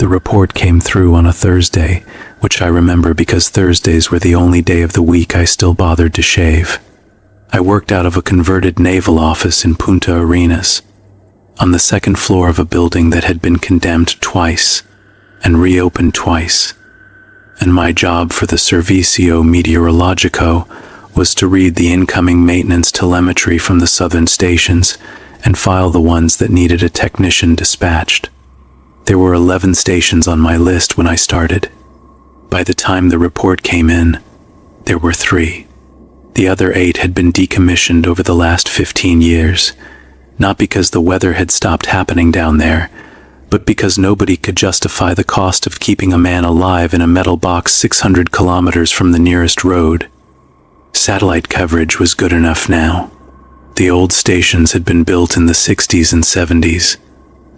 The report came through on a Thursday, which I remember because Thursdays were the only day of the week I still bothered to shave. I worked out of a converted naval office in Punta Arenas, on the second floor of a building that had been condemned twice and reopened twice. And my job for the Servicio Meteorologico was to read the incoming maintenance telemetry from the southern stations and file the ones that needed a technician dispatched. There were 11 stations on my list when I started. By the time the report came in, there were 3. The other 8 had been decommissioned over the last 15 years, not because the weather had stopped happening down there, but because nobody could justify the cost of keeping a man alive in a metal box 600 kilometers from the nearest road. Satellite coverage was good enough now. The old stations had been built in the 60s and 70s,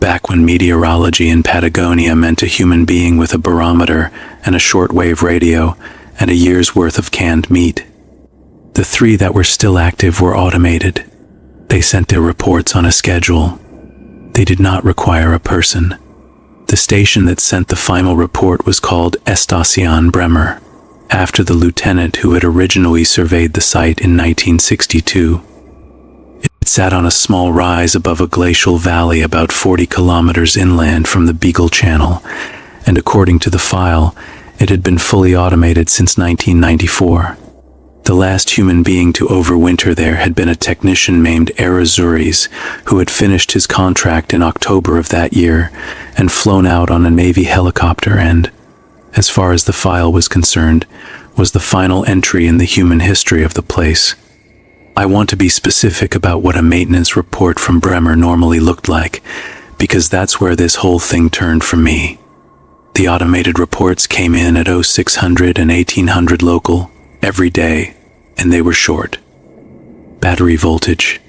back when meteorology in Patagonia meant a human being with a barometer and a shortwave radio and a year's worth of canned meat. The 3 that were still active were automated. They sent their reports on a schedule. They did not require a person. The station that sent the final report was called Estación Bremer, after the lieutenant who had originally surveyed the site in 1962. It sat on a small rise above a glacial valley about 40 kilometers inland from the Beagle Channel, and according to the file, it had been fully automated since 1994. The last human being to overwinter there had been a technician named Errázuriz, who had finished his contract in October of that year and flown out on a Navy helicopter and, as far as the file was concerned, was the final entry in the human history of the place. I want to be specific about what a maintenance report from Bremer normally looked like, because that's where this whole thing turned for me. The automated reports came in at 0600 and 1800 local, every day, and they were short. Battery voltage,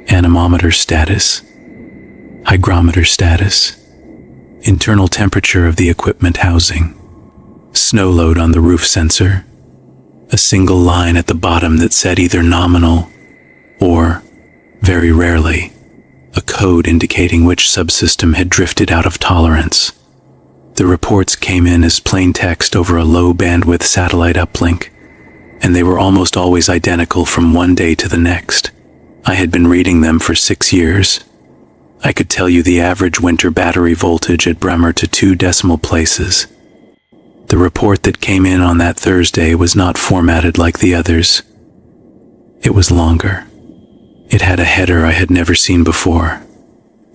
anemometer status, hygrometer status, internal temperature of the equipment housing, snow load on the roof sensor, a single line at the bottom that said either nominal or, very rarely, a code indicating which subsystem had drifted out of tolerance. The reports came in as plain text over a low bandwidth satellite uplink, and they were almost always identical from one day to the next. I had been reading them for 6 years. I could tell you the average winter battery voltage at Bremer to 2 decimal places. The report that came in on that Thursday was not formatted like the others. It was longer. It had a header I had never seen before,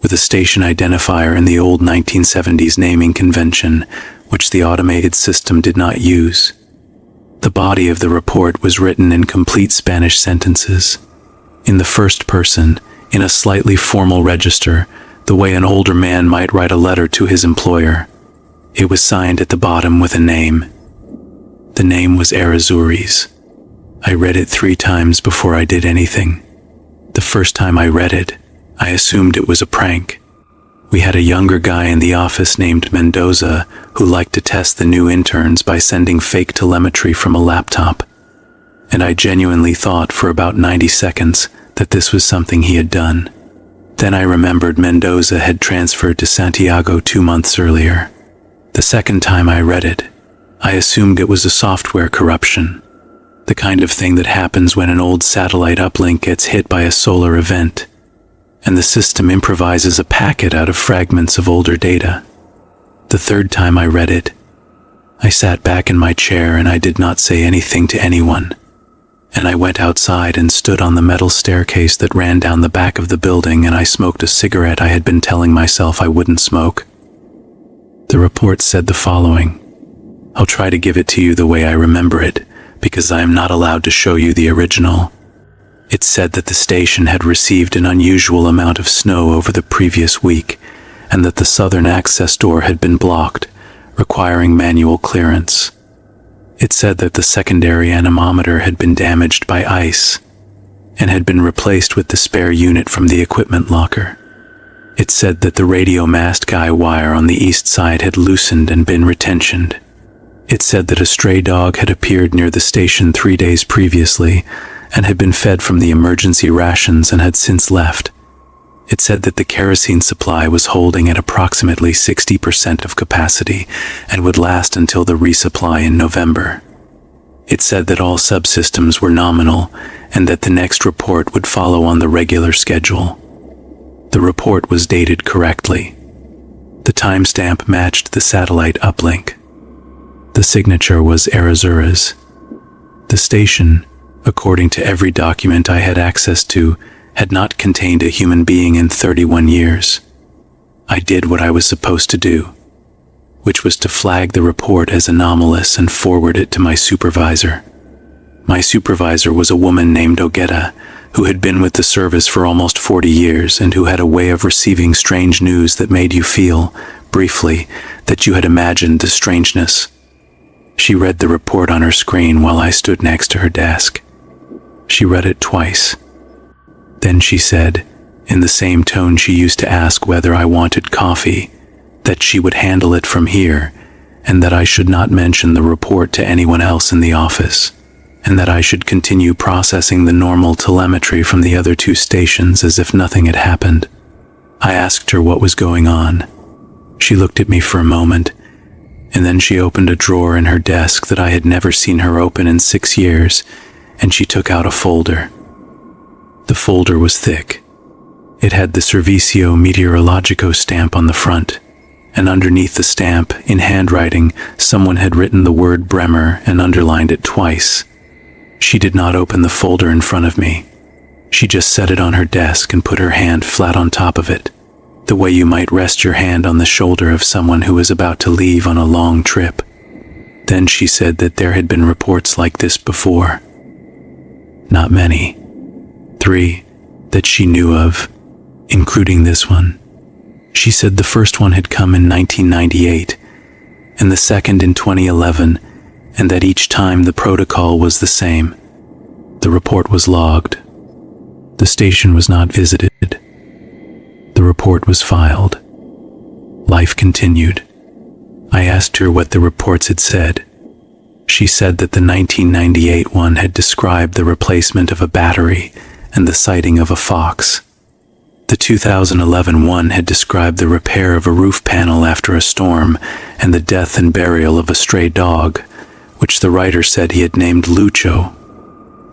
with a station identifier in the old 1970s naming convention, which the automated system did not use. The body of the report was written in complete Spanish sentences, in the first person, in a slightly formal register, the way an older man might write a letter to his employer. It was signed at the bottom with a name. The name was Errázuriz. I read it 3 times before I did anything. The first time I read it, I assumed it was a prank. We had a younger guy in the office named Mendoza who liked to test the new interns by sending fake telemetry from a laptop. And I genuinely thought for about 90 seconds that this was something he had done. Then I remembered Mendoza had transferred to Santiago 2 months earlier. The second time I read it, I assumed it was a software corruption, the kind of thing that happens when an old satellite uplink gets hit by a solar event, and the system improvises a packet out of fragments of older data. The third time I read it, I sat back in my chair and I did not say anything to anyone, and I went outside and stood on the metal staircase that ran down the back of the building, and I smoked a cigarette I had been telling myself I wouldn't smoke. The report said the following. I'll try to give it to you the way I remember it, because I am not allowed to show you the original. It said that the station had received an unusual amount of snow over the previous week, and that the southern access door had been blocked, requiring manual clearance. It said that the secondary anemometer had been damaged by ice, and had been replaced with the spare unit from the equipment locker. It said that the radio mast guy wire on the east side had loosened and been retensioned. It said that a stray dog had appeared near the station 3 days previously and had been fed from the emergency rations and had since left. It said that the kerosene supply was holding at approximately 60% of capacity and would last until the resupply in November. It said that all subsystems were nominal and that the next report would follow on the regular schedule. The report was dated correctly. The timestamp matched the satellite uplink. The signature was Arizura's. The station, according to every document I had access to, had not contained a human being in 31 years. I did what I was supposed to do, which was to flag the report as anomalous and forward it to my supervisor. My supervisor was a woman named Ogeta, who had been with the service for almost 40 years and who had a way of receiving strange news that made you feel, briefly, that you had imagined the strangeness. She read the report on her screen while I stood next to her desk. She read it twice. Then she said, in the same tone she used to ask whether I wanted coffee, that she would handle it from here, and that I should not mention the report to anyone else in the office, and that I should continue processing the normal telemetry from the other two stations as if nothing had happened. I asked her what was going on. She looked at me for a moment, and then she opened a drawer in her desk that I had never seen her open in 6 years, and she took out a folder. The folder was thick. It had the Servicio Meteorologico stamp on the front, and underneath the stamp, in handwriting, someone had written the word Bremer and underlined it twice. She did not open the folder in front of me. She just set it on her desk and put her hand flat on top of it, the way you might rest your hand on the shoulder of someone who is about to leave on a long trip. Then she said that there had been reports like this before. Not many. 3 that she knew of, including this one. She said the first one had come in 1998, and the second in 2011, and that each time the protocol was the same. The report was logged. The station was not visited. The report was filed. Life continued. I asked her what the reports had said. She said that the 1998 one had described the replacement of a battery and the sighting of a fox. The 2011 one had described the repair of a roof panel after a storm and the death and burial of a stray dog, which the writer said he had named Lucho.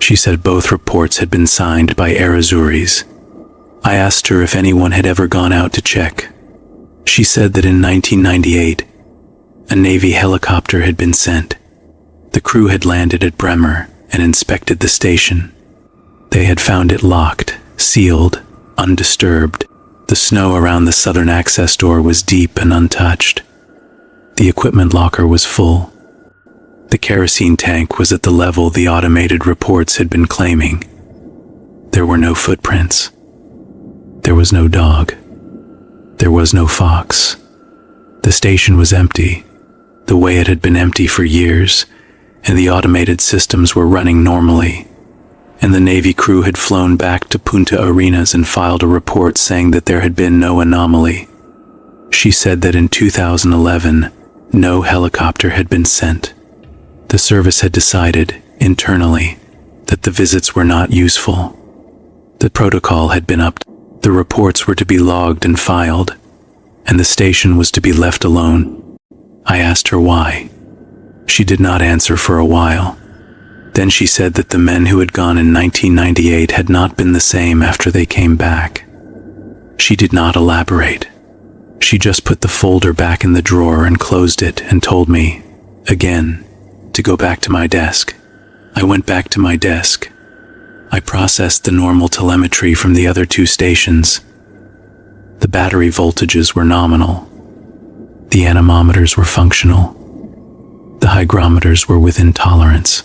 She said both reports had been signed by Arizura's. I asked her if anyone had ever gone out to check. She said that in 1998, a Navy helicopter had been sent. The crew had landed at Bremer and inspected the station. They had found it locked, sealed, undisturbed. The snow around the southern access door was deep and untouched. The equipment locker was full. The kerosene tank was at the level the automated reports had been claiming. There were no footprints. There was no dog. There was no fox. The station was empty, the way it had been empty for years, and the automated systems were running normally. And the Navy crew had flown back to Punta Arenas and filed a report saying that there had been no anomaly. She said that in 2011, no helicopter had been sent. The service had decided, internally, that the visits were not useful. The protocol had been upped. The reports were to be logged and filed, and the station was to be left alone. I asked her why. She did not answer for a while. Then she said that the men who had gone in 1998 had not been the same after they came back. She did not elaborate. She just put the folder back in the drawer and closed it and told me, again, to go back to my desk. I went back to my desk. I processed the normal telemetry from the other two stations. The battery voltages were nominal. The anemometers were functional. The hygrometers were within tolerance.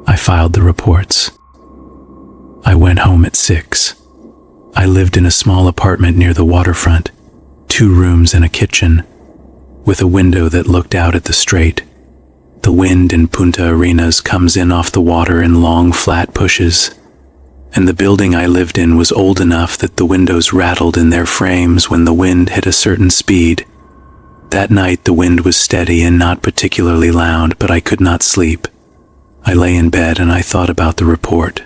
I filed the reports. I went home at 6. I lived in a small apartment near the waterfront, 2 rooms and a kitchen, with a window that looked out at the strait. The wind in Punta Arenas comes in off the water in long, flat pushes, and the building I lived in was old enough that the windows rattled in their frames when the wind hit a certain speed. That night the wind was steady and not particularly loud, but I could not sleep. I lay in bed and I thought about the report.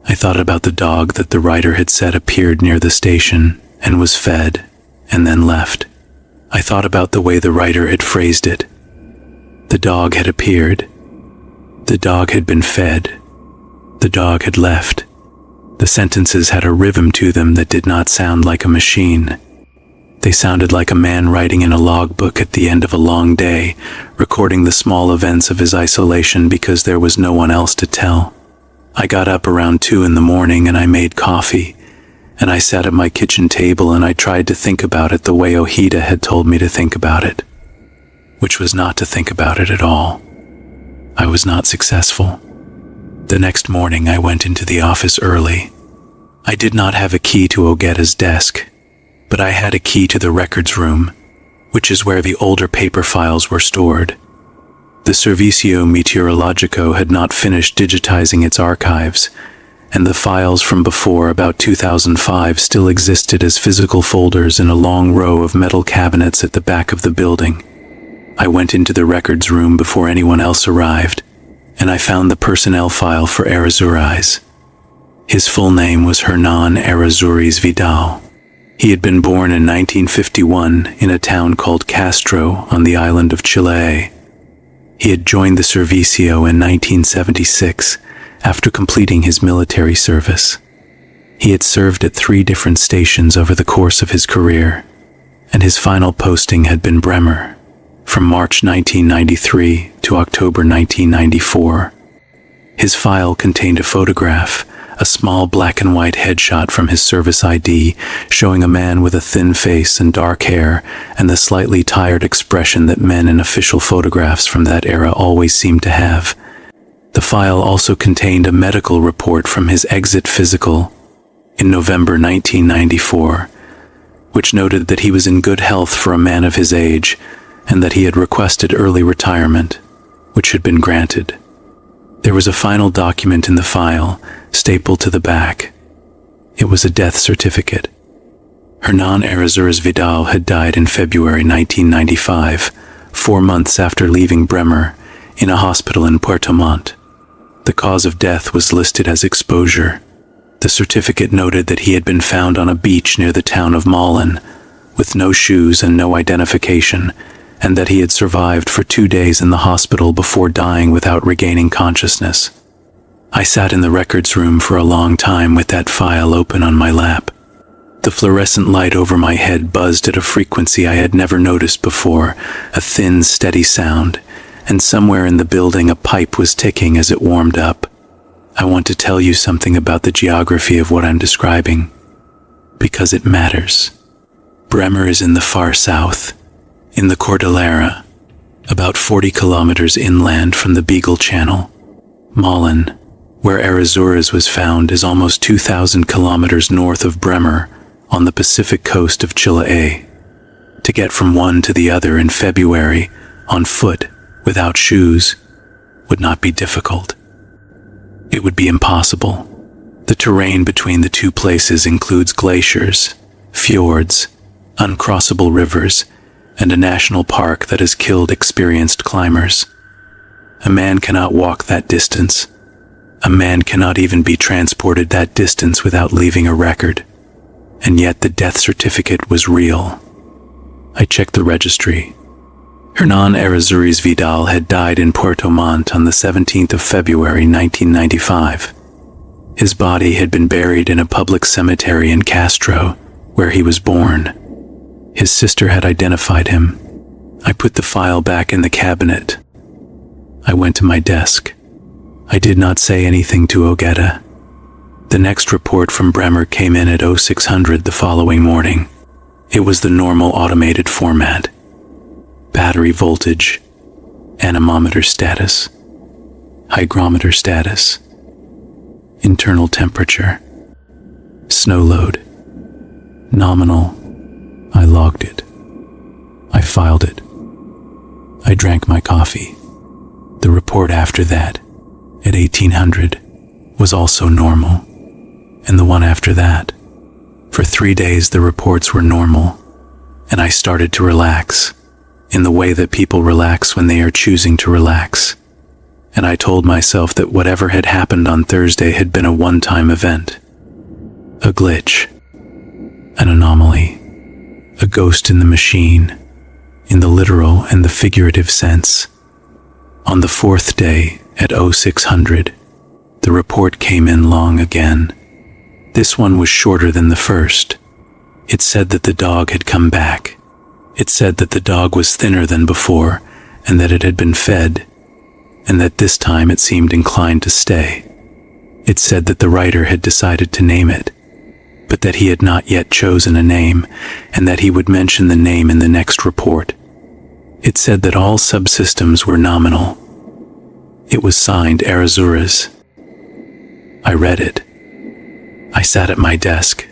I thought about the dog that the writer had said appeared near the station and was fed and then left. I thought about the way the writer had phrased it. The dog had appeared. The dog had been fed. The dog had left. The sentences had a rhythm to them that did not sound like a machine. They sounded like a man writing in a logbook at the end of a long day, recording the small events of his isolation because there was no one else to tell. I got up around 2 in the morning and I made coffee, and I sat at my kitchen table and I tried to think about it the way Ojeda had told me to think about it, which was not to think about it at all. I was not successful. The next morning I went into the office early. I did not have a key to Ojeda's desk, but I had a key to the records room, which is where the older paper files were stored. The Servicio Meteorologico had not finished digitizing its archives, and the files from before about 2005 still existed as physical folders in a long row of metal cabinets at the back of the building. I went into the records room before anyone else arrived, and I found the personnel file for Errázuriz. His full name was Hernan Errázuriz Vidal. He had been born in 1951 in a town called Castro on the island of Chile. He had joined the Servicio in 1976 after completing his military service. He had served at 3 different stations over the course of his career, and his final posting had been Bremer, from March 1993 to October 1994. His file contained a photograph, a small black and white headshot from his service ID, showing a man with a thin face and dark hair, and the slightly tired expression that men in official photographs from that era always seemed to have. The file also contained a medical report from his exit physical in November 1994, which noted that he was in good health for a man of his age, and that he had requested early retirement, which had been granted. There was a final document in the file, stapled to the back. It was a death certificate. Hernan Errázuriz Vidal had died in February 1995, 4 months after leaving Bremer, in a hospital in Puerto Montt. The cause of death was listed as exposure. The certificate noted that he had been found on a beach near the town of Malin, with no shoes and no identification, and that he had survived for 2 days in the hospital before dying without regaining consciousness. I sat in the records room for a long time with that file open on my lap. The fluorescent light over my head buzzed at a frequency I had never noticed before, a thin, steady sound, and somewhere in the building a pipe was ticking as it warmed up. I want to tell you something about the geography of what I'm describing, because it matters. Bremer is in the far south, in the Cordillera, about 40 kilometers inland from the Beagle Channel. Malin, where Errázuriz was found, is almost 2,000 kilometers north of Bremer, on the Pacific coast of Chile. To get from one to the other in February, on foot, without shoes, would not be difficult. It would be impossible. The terrain between the two places includes glaciers, fjords, uncrossable rivers, and a national park that has killed experienced climbers. A man cannot walk that distance. A man cannot even be transported that distance without leaving a record. And yet the death certificate was real. I checked the registry. Hernan Errázuriz Vidal had died in Puerto Montt on the 17th of February 1995. His body had been buried in a public cemetery in Castro, where he was born. His sister had identified him. I put the file back in the cabinet. I went to my desk. I did not say anything to Ojeda. The next report from Bremer came in at 0600 the following morning. It was the normal automated format. Battery voltage, anemometer status, hygrometer status, internal temperature, snow load, nominal. I logged it. I filed it. I drank my coffee. The report after that, at 1800, was also normal, and the one after that. For 3 days the reports were normal, and I started to relax, in the way that people relax when they are choosing to relax. and I told myself that whatever had happened on Thursday had been a one-time event. A glitch. An anomaly. A ghost in the machine, in the literal and the figurative sense. On the fourth day, at 0600, the report came in long again. This one was shorter than the first. It said that the dog had come back. It said that the dog was thinner than before, and that it had been fed, and that this time it seemed inclined to stay. It said that the writer had decided to name it, but that he had not yet chosen a name, and that he would mention the name in the next report. It said that all subsystems were nominal. It was signed Aurazuras. I read it. I sat at my desk.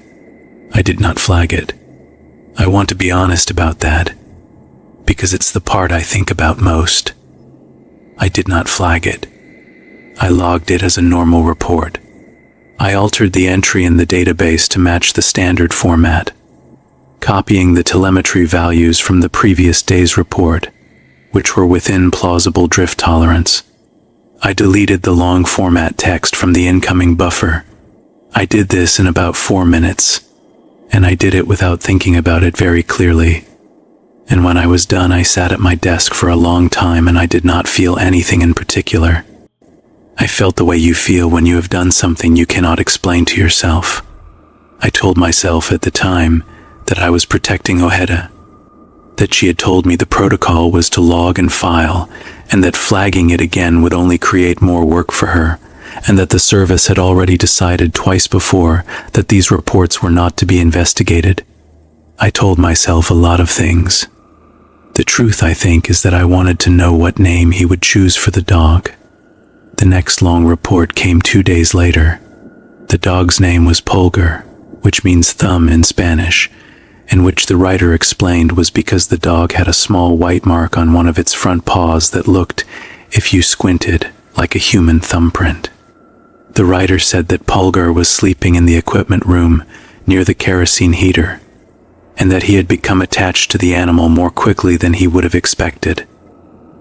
I did not flag it. I want to be honest about that, because it's the part I think about most. I did not flag it. I logged it as a normal report. I altered the entry in the database to match the standard format, copying the telemetry values from the previous day's report, which were within plausible drift tolerance. I deleted the long format text from the incoming buffer. I did this in about 4 minutes, and I did it without thinking about it very clearly. And when I was done, I sat at my desk for a long time and I did not feel anything in particular. I felt the way you feel when you have done something you cannot explain to yourself. I told myself at the time that I was protecting Ojeda, that she had told me the protocol was to log and file, and that flagging it again would only create more work for her, and that the service had already decided twice before that these reports were not to be investigated. I told myself a lot of things. The truth, I think, is that I wanted to know what name he would choose for the dog. The next long report came 2 days later. The dog's name was Pulgar, which means thumb in Spanish, and which the writer explained was because the dog had a small white mark on one of its front paws that looked, if you squinted, like a human thumbprint. The writer said that Pulgar was sleeping in the equipment room near the kerosene heater, and that he had become attached to the animal more quickly than he would have expected.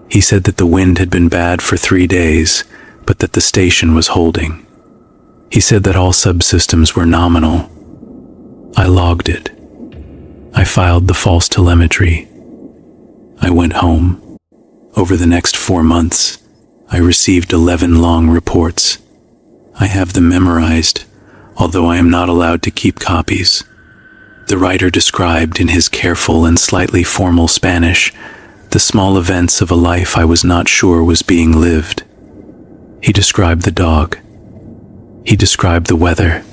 He said that the wind had been bad for 3 days, but that the station was holding. He said that all subsystems were nominal. I logged it. I filed the false telemetry. I went home. Over the next 4 months, I received 11 long reports. I have them memorized, although I am not allowed to keep copies. The writer described in his careful and slightly formal Spanish the small events of a life I was not sure was being lived. He described the dog. He described the weather.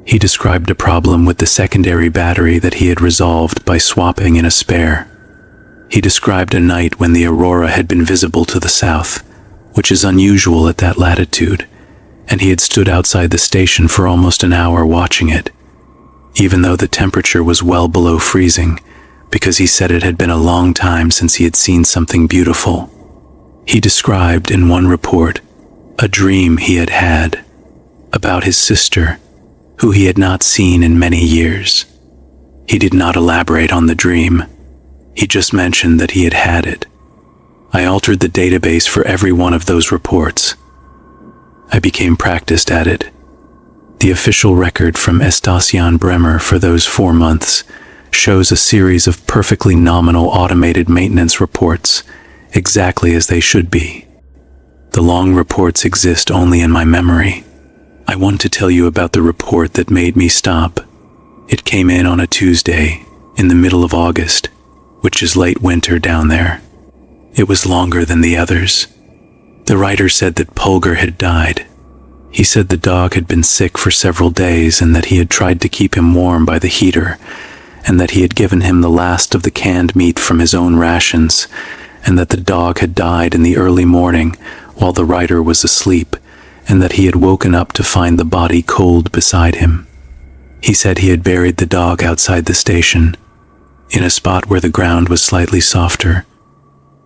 He described a problem with the secondary battery that he had resolved by swapping in a spare. He described a night when the aurora had been visible to the south, which is unusual at that latitude, and he had stood outside the station for almost an hour watching it, even though the temperature was well below freezing, because he said it had been a long time since he had seen something beautiful. He described in one report a dream he had had about his sister, who he had not seen in many years. He did not elaborate on the dream. He just mentioned that he had had it. I altered the database for every one of those reports. I became practiced at it. The official record from Estación Bremer for those 4 months shows a series of perfectly nominal automated maintenance reports, exactly as they should be. The long reports exist only in my memory. I want to tell you about the report that made me stop. It came in on a Tuesday, in the middle of August, which is late winter down there. It was longer than the others. The writer said that Pulgar had died. He said the dog had been sick for several days and that he had tried to keep him warm by the heater, and that he had given him the last of the canned meat from his own rations, and that the dog had died in the early morning while the writer was asleep, and that he had woken up to find the body cold beside him. He said he had buried the dog outside the station, in a spot where the ground was slightly softer,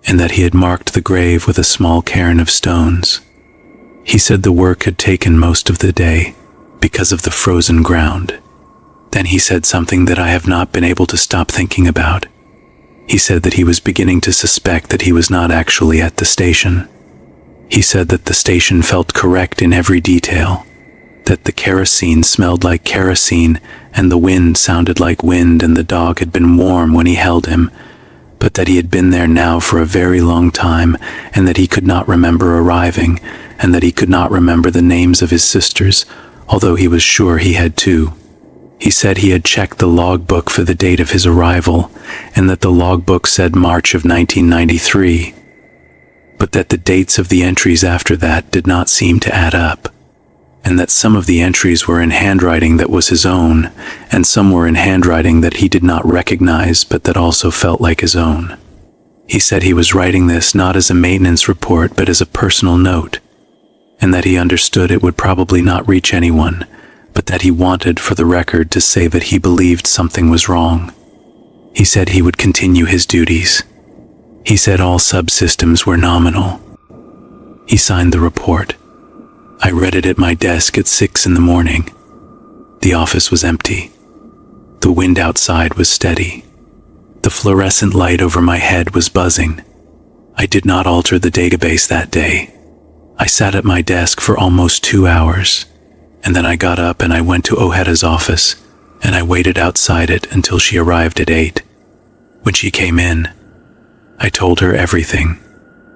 and that he had marked the grave with a small cairn of stones. He said the work had taken most of the day because of the frozen ground. Then he said something that I have not been able to stop thinking about. He said that he was beginning to suspect that he was not actually at the station. He said that the station felt correct in every detail, that the kerosene smelled like kerosene and the wind sounded like wind and the dog had been warm when he held him, but that he had been there now for a very long time and that he could not remember arriving and that he could not remember the names of his sisters, although he was sure he had too. He said he had checked the logbook for the date of his arrival and that the logbook said March of 1993, but that the dates of the entries after that did not seem to add up, and that some of the entries were in handwriting that was his own, and some were in handwriting that he did not recognize but that also felt like his own. He said he was writing this not as a maintenance report but as a personal note, and that he understood it would probably not reach anyone, but that he wanted for the record to say that he believed something was wrong. He said he would continue his duties. He said all subsystems were nominal. He signed the report. I read it at my desk at 6 in the morning. The office was empty. The wind outside was steady. The fluorescent light over my head was buzzing. I did not alter the database that day. I sat at my desk for almost 2 hours, and then I got up and I went to Ojeda's office, and I waited outside it until she arrived at 8. When she came in, I told her everything.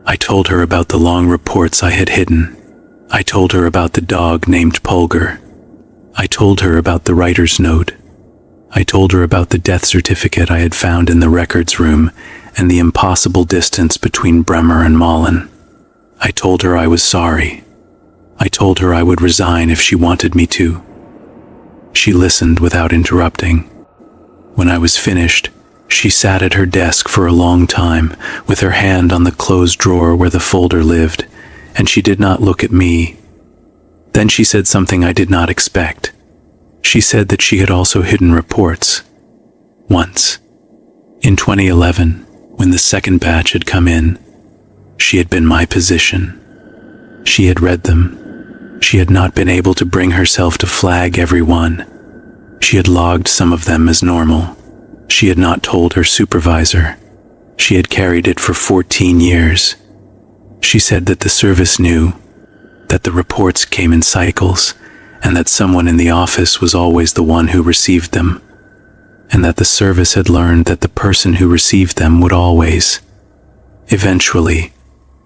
I told her about the long reports I had hidden. I told her about the dog named Polgar. I told her about the writer's note. I told her about the death certificate I had found in the records room and the impossible distance between Bremer and Malin. I told her I was sorry. I told her I would resign if she wanted me to. She listened without interrupting. When I was finished, she sat at her desk for a long time, with her hand on the closed drawer where the folder lived, and she did not look at me. Then she said something I did not expect. She said that she had also hidden reports. Once, in 2011, when the second batch had come in, she had been my position. She had read them. She had not been able to bring herself to flag every one. She had logged some of them as normal. She had not told her supervisor. She had carried it for 14 years. She said that the service knew, that the reports came in cycles, and that someone in the office was always the one who received them, and that the service had learned that the person who received them would always, eventually,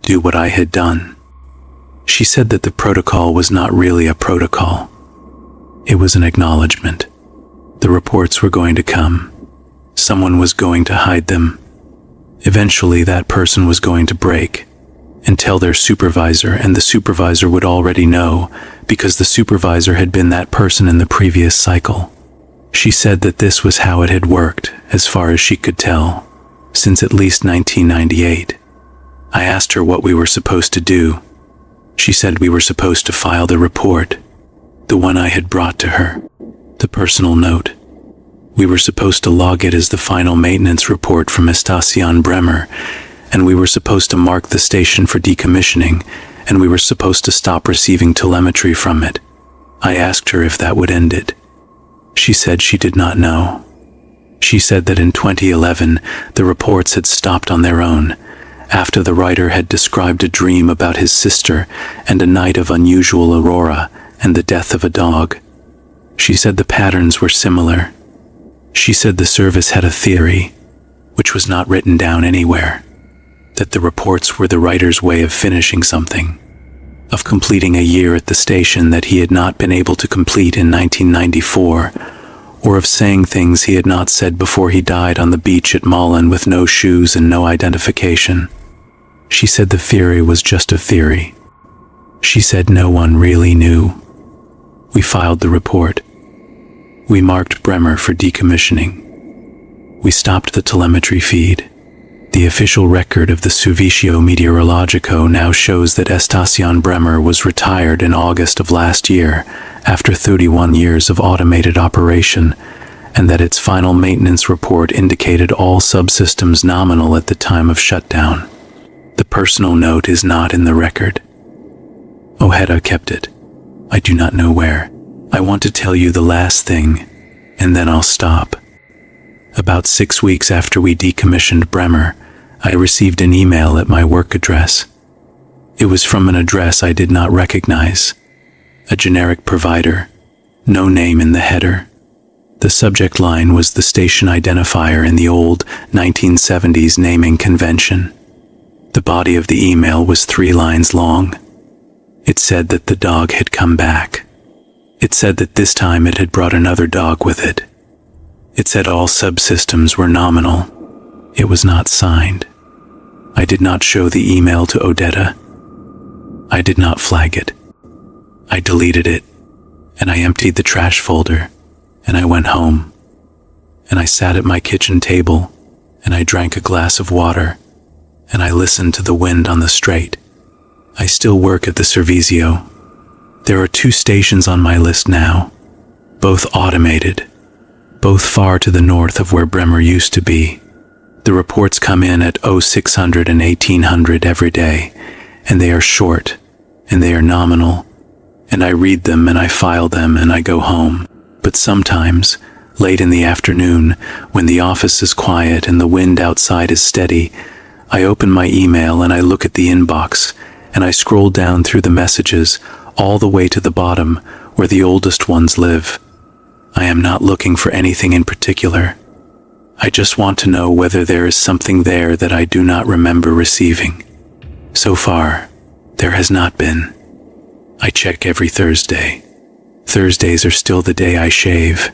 do what I had done. She said that the protocol was not really a protocol. It was an acknowledgment. The reports were going to come. Someone was going to hide them. Eventually, that person was going to break and tell their supervisor, and the supervisor would already know because the supervisor had been that person in the previous cycle. She said that this was how it had worked, as far as she could tell, since at least 1998. I asked her what we were supposed to do. She said we were supposed to file the report, the one I had brought to her, the personal note. We were supposed to log it as the final maintenance report from Estación Bremer, and we were supposed to mark the station for decommissioning, and we were supposed to stop receiving telemetry from it. I asked her if that would end it. She said she did not know. She said that in 2011, the reports had stopped on their own, after the writer had described a dream about his sister and a night of unusual aurora and the death of a dog. She said the patterns were similar. She said the service had a theory, which was not written down anywhere, that the reports were the writer's way of finishing something, of completing a year at the station that he had not been able to complete in 1994, or of saying things he had not said before he died on the beach at Malin with no shoes and no identification. She said the theory was just a theory. She said no one really knew. We filed the report. We marked Bremer for decommissioning. We stopped the telemetry feed. The official record of the Servicio Meteorologico now shows that Estación Bremer was retired in August of last year after 31 years of automated operation, and that its final maintenance report indicated all subsystems nominal at the time of shutdown. The personal note is not in the record. Ojeda kept it. I do not know where. I want to tell you the last thing, and then I'll stop. About 6 weeks after we decommissioned Bremer, I received an email at my work address. It was from an address I did not recognize. A generic provider, no name in the header. The subject line was the station identifier in the old 1970s naming convention. The body of the email was 3 lines long. It said that the dog had come back. It said that this time it had brought another dog with it. It said all subsystems were nominal. It was not signed. I did not show the email to Odetta. I did not flag it. I deleted it, and I emptied the trash folder, and I went home. And I sat at my kitchen table, and I drank a glass of water, and I listened to the wind on the strait. I still work at the Servizio. There are 2 stations on my list now, both automated, both far to the north of where Bremer used to be. The reports come in at 0600 and 1800 every day, and they are short, and they are nominal, and I read them and I file them and I go home. But sometimes, late in the afternoon, when the office is quiet and the wind outside is steady, I open my email and I look at the inbox, and I scroll down through the messages all the way to the bottom where the oldest ones live. I am not looking for anything in particular. I just want to know whether there is something there that I do not remember receiving. So far, there has not been. I check every Thursday. Thursdays are still the day I shave.